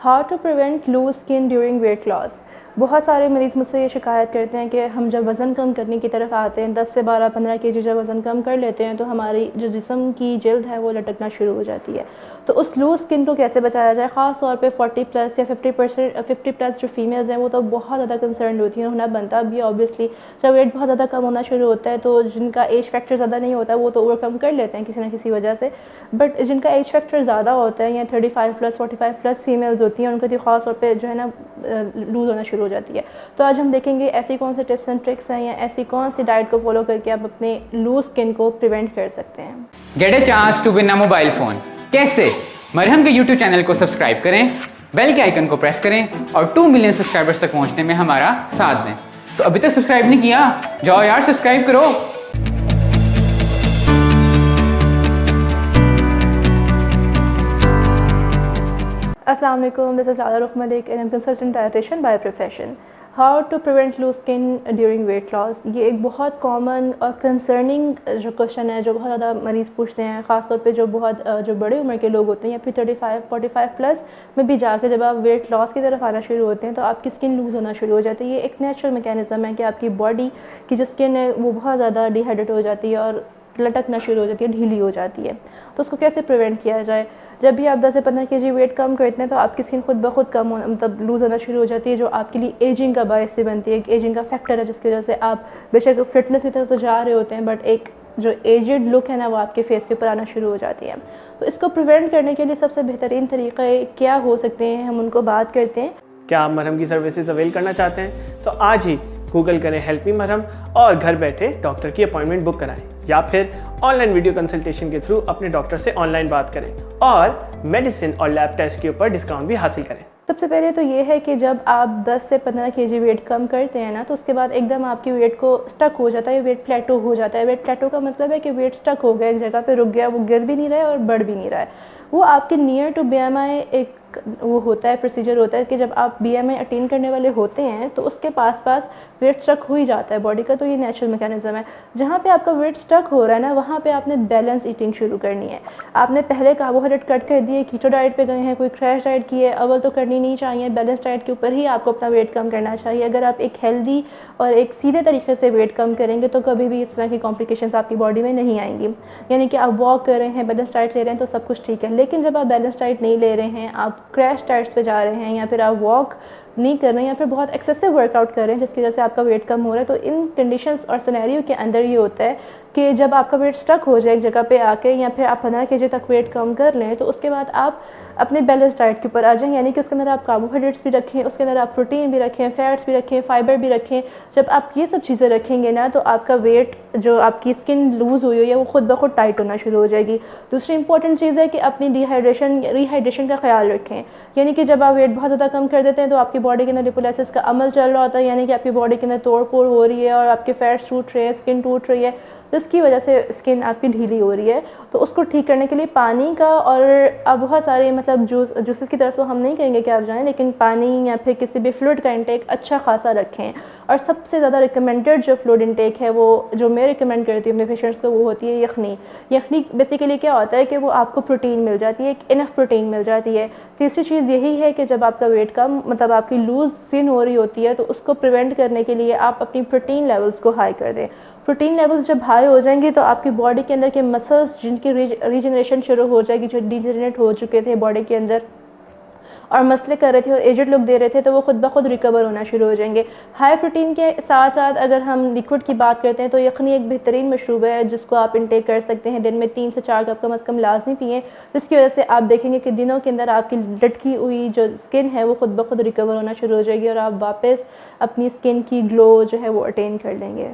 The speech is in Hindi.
How to prevent loose skin during weight loss. बहुत सारे मरीज़ मुझसे ये शिकायत करते हैं कि हम जब वज़न कम करने की तरफ आते हैं, 10 से 12-15 केजी जब वज़न कम कर लेते हैं तो हमारी जो जिस्म की जिल्द है वो लटकना शुरू हो जाती है। तो उस लूज स्किन को कैसे बचाया जाए? ख़ास तौर पे 40 प्लस या 50 प्लस जो फीमेल्स हैं वो तो बहुत ज़्यादा कंसर्न होती हैं, होना बनता भी है ऑब्वियसली। जब वेट बहुत ज़्यादा कम होना शुरू होता है तो जिनका एज फैक्टर ज़्यादा नहीं होता वो तो ओवरकम कर लेते हैं किसी ना किसी वजह से, बट जिनका एज फैक्टर ज़्यादा होता है या 35 प्लस 45 प्लस फीमेल्स होती हैं उनको तो ख़ास तौर पे जो है ना लूज़ होना शुरू हो जाती है। तो आज हम देखेंगे ऐसी कौन सी टिप्स एंड ट्रिक्स हैं या ऐसी कौन सी डाइट को फॉलो करके आप अपने लूज स्किन को प्रिवेंट कर सकते हैं। Get a chance to win a mobile phone. कैसे? मरहम के यूट्यूब चैनल को सब्सक्राइब करें, बेल के आइकन को प्रेस करें और 2 मिलियन सब्सक्राइबर्स तक पहुंचने में हमारा साथ दें। तो अभी तक सब्सक्राइब नहीं किया? जाओ यार सब्सक्राइब करो। अस्सलाम वालेकुम, this is Aada Rukh Malik and I am consultant dietitian by profession. How to prevent loose skin during weight loss, ये एक बहुत कॉमन और कंसर्निंग जो क्वेश्चन है जो बहुत ज़्यादा मरीज़ पूछते हैं, ख़ासतौर पे जो बहुत जो बड़े उम्र के लोग होते हैं या फिर 35-45 प्लस में भी जाकर जब आप वेट लॉस की तरफ आना शुरू होते हैं तो आपकी स्किन लूज़ होना शुरू हो जाती है। ये एक नेचुरल मैकेनिज़्म है कि आपकी बॉडी की जो स्किन है वो बहुत ज़्यादा डिहाइड्रेट हो जाती है और लटकना शुरू हो जाती है, ढीली हो जाती है। तो उसको कैसे प्रिवेंट किया जाए? जब भी आप 10 से 15 केजी वेट कम करते हैं तो आपकी स्किन खुद ब खुद कम होना मतलब लूज़ होना शुरू हो जाती है, जो आपके लिए एजिंग का बायस भी बनती है। एक एजिंग का फैक्टर है जिसकी वजह से आप बेशक फिटनेस की तरफ तो जा रहे होते हैं बट एक जो एजड लुक है ना वो आपके फेस के ऊपर आना शुरू हो जाती है। तो इसको प्रिवेंट करने के लिए सबसे बेहतरीन तरीक़े क्या हो सकते हैं, हम उनको बात करते हैं। क्या आप मरहम की सर्विसेज अवेल करना चाहते हैं तो आज ही गूगल करें हेल्प मी मरहम और घर बैठे डॉक्टर की अपॉइंटमेंट बुक कराएं या फिर ऑनलाइन वीडियो कंसल्टेशन के थ्रू अपने डॉक्टर से ऑनलाइन बात करें और मेडिसिन और लैब टेस्ट के ऊपर डिस्काउंट भी हासिल करें। सबसे पहले तो ये है कि जब आप 10 से 15 केजी वेट कम करते हैं ना तो उसके बाद एकदम आपकी वेट को स्टक हो जाता है, वेट प्लेटो हो जाता है। वेट प्लेटो का मतलब है कि वेट स्टक हो गया, एक जगह पे रुक गया, वो गिर भी नहीं रहा है और बढ़ भी नहीं रहा है। वो आपके नियर टू BMI एक वो होता है, प्रोसीजर होता है कि जब आप BMI अटेन करने वाले होते हैं तो उसके पास वेट स्टक हो ही जाता है बॉडी का। तो ये नेचुरल मैकेनिज़्म है। जहाँ पे आपका वेट स्टक हो रहा है ना वहाँ पे आपने बैलेंस ईटिंग शुरू करनी है। आपने पहले कार्बोहाइड्रेट कट कर दिए, कीटो डाइट पे गए हैं, कोई क्रैश डाइट की है, अव्वल तो करनी नहीं चाहिए। बैलेंस डाइट के ऊपर ही आपको अपना वेट कम करना चाहिए। अगर आप एक हेल्दी और एक सीधे तरीके से वेट कम करेंगे तो कभी भी इस तरह की कॉम्प्लिकेशंस आपकी बॉडी में नहीं आएंगी। यानी कि आप वॉक कर रहे हैं, बैलेंस डाइट ले रहे हैं तो सब कुछ ठीक है, लेकिन जब आप बैलेंस डाइट नहीं ले रहे हैं, आप क्रैश डाइट्स पे जा रहे हैं या फिर आप वॉक नहीं कर रहे हैं या फिर बहुत एक्सेसिव वर्कआउट कर रहे हैं जिसकी वजह से आपका वेट कम हो रहा है, तो इन कंडीशंस और सिनेरियो के अंदर ये होता है कि जब आपका वेट स्टक हो जाए एक जगह पे आके या फिर आप 15 केजी तक वेट कम कर लें तो उसके बाद आप अपने बैलेंस डाइट के ऊपर आ जाएं। यानी कि उसके अंदर आप कार्बोहाइड्रेट्स भी रखें, उसके अंदर आप प्रोटीन भी रखें, फैट्स भी रखें, फाइबर भी रखें। जब आप ये सब चीज़ें रखेंगे ना तो आपका वेट जो आपकी स्किन लूज़ हुई है वो खुद ब खुद टाइट होना शुरू हो जाएगी। दूसरी इंपॉर्टेंट चीज़ है कि अपनी रिहाइड्रेशन का ख्याल रखें। यानी कि जब आप वेट बहुत ज़्यादा कम कर देते हैं तो आपकी बॉडी के अंदर लिपोलाइसिस का अमल चल रहा होता है, यानी कि आपकी बॉडी के अंदर तोड़ फोड़ हो रही है और आपके फैट्स टूट रहे हैं, स्किन टूट रही है, तो इसकी वजह से स्किन आपकी ढीली हो रही है। तो उसको ठीक करने के लिए पानी का और अब बहुत सारे मतलब जूसेस की तरफ तो हम नहीं कहेंगे कि आप जाएं, लेकिन पानी या फिर किसी भी फ्लूइड का इंटेक अच्छा खासा रखें। और सबसे ज़्यादा रिकमेंडेड जो फ्लूइड इंटेक है वो जो मैं रिकमेंड करती हूँ अपने पेशेंट्स को वो होती है यखनी। यखनी बेसिकली क्या होता है कि वो आपको प्रोटीन मिल जाती है, एक इनफ प्रोटीन मिल जाती है। तीसरी चीज़ यही है कि जब आपका वेट कम मतलब आपकी लूज़ स्किन हो रही होती है तो उसको प्रिवेंट करने के लिए आप अपनी प्रोटीन लेवल्स को हाई कर दें। प्रोटीन लेवल्स जब हाई हो जाएंगे तो आपकी बॉडी के अंदर के मसल्स जिनकी रीजनरेशन शुरू हो जाएगी, जो डिजेनरेट हो चुके थे बॉडी के अंदर और मसले कर रहे थे और एजड लुक दे रहे थे, तो वो खुद ब खुद रिकवर होना शुरू हो जाएंगे। हाई प्रोटीन के साथ साथ अगर हम लिक्विड की बात करते हैं तो यखनी एक बेहतरीन मशरूब है जिसको आप इंटेक कर सकते हैं। दिन में 3 से 4 कप कम अज़ कम लाजमी पिएँ, जिसकी वजह से आप देखेंगे कि दिनों के अंदर आपकी लटकी हुई जो स्किन है वो खुद ब खुद रिकवर होना शुरू हो जाएगी और आप वापस अपनी स्किन की ग्लो जो है वो अटेन कर लेंगे।